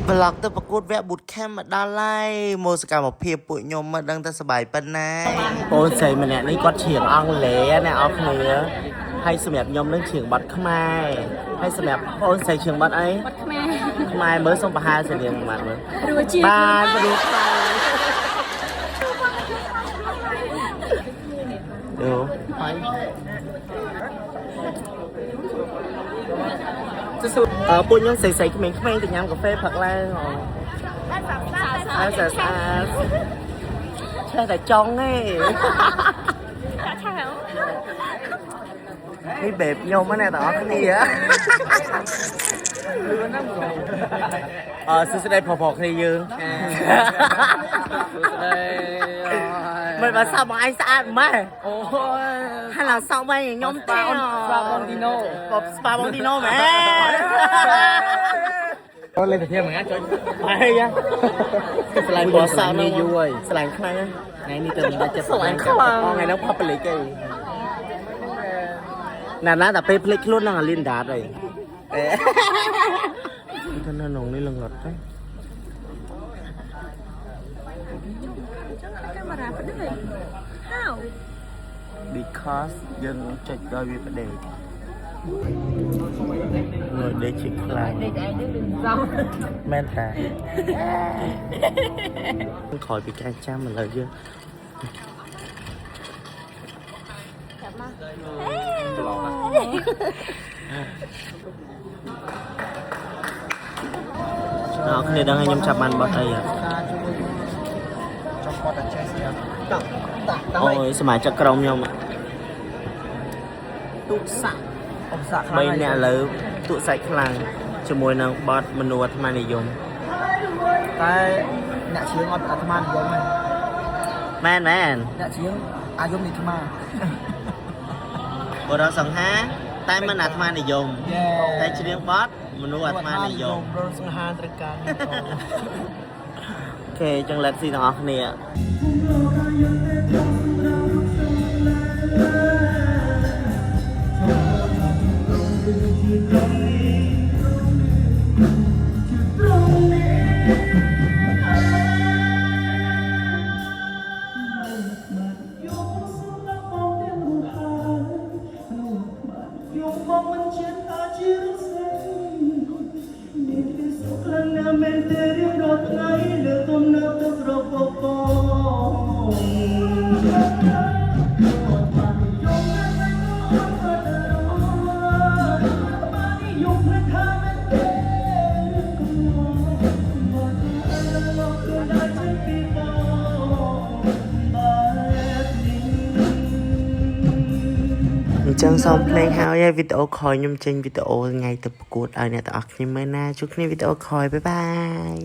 ប្លុកទៅប្រកួតវគ្គ bootcamp មកដល់ហើយមកសកម្មភាពពួកខ្ញុំមកដឹងតែសប្បាយប៉ុណ្ណាបងស្រីម្នាក់នេះគាត់ច្រៀងអង់គ្លេសណាអស់គ្នាហើយសម្រាប់ខ្ញុំនឹងច្រៀងបទខ្មែរហើយសម្រាប់បងស្រីច្រៀងបទអីបទខ្មែរមើលសូមប្រហែលស្រៀងមួយម៉ាត់មើលរួចជាបានរួចទៅយោហើយពួកខ្ញុំស្រីៗក្មេងៗទៅញ៉ាំកាហ្វេផឹកឡើងស្អាតតែចង់ទេនេះបែបខ្ញុំណាបងប្អូនគ្នាសួស្ដីផផគ្នាយើងមិនបើសោកមកឯងស្អាតម៉ែអូយហើយឡើងសោកមកខ្ញុំទេស្ប៉ាបងទីណូមែនអូលេទៅធៀបមួយចុចហើយយ៉ាស្លាញ់បោះសោកនេះយូរហើយស្លាញ់ខ្លាំងថ្ងៃនេះទៅមិនដាច់ចិត្តស្លាញ់ខ្លាំងថ្ងៃនោះផាប់ប្លេកឯងណាតែពេលភ្លេចខ្លួននឹងអាលីនដាតអីទៅនៅក្នុងនេះលងត់ទេកាមេរ៉ាផ្ដេក How because យើងចុចដោយវាផ្ដេកងើយដេកជាខ្លាំងដេកឯងនឹងសំមែនតាក្រោយពីការចាំឥឡូវយើងចាប់មកអរគ្នាដឹងខ្ញុំចាប់បានបត់អីអូយសមាជិកក្រុមខ្ញុំទូកសាក់3នាក់លើទូកសាច់ខ្លាំងជាមួយនឹងបត់មនុស្សអាត្មានិយមតែអ្នកច្រៀងអត់អាត្មានិយមមែនអ្នកច្រៀងអាយមនេះអាត្មាបរោះសង្ហាតែមិនអាត្មានិយមតែច្រៀងបត់មនុស្សអាត្មានិយមបរោះសង្ហាត្រូវការអូខេចឹង let's see ទាំងអស់គ្នាចឹងសូមភ្លេងហើយវីដេអូខលខ្ញុំចេញវីដេអូថ្ងៃទៅប្រកួតឲ្យអ្នកទាំងអស់គ្នាមើលណាជួបគ្នាវីដេអូខលបាយបាយ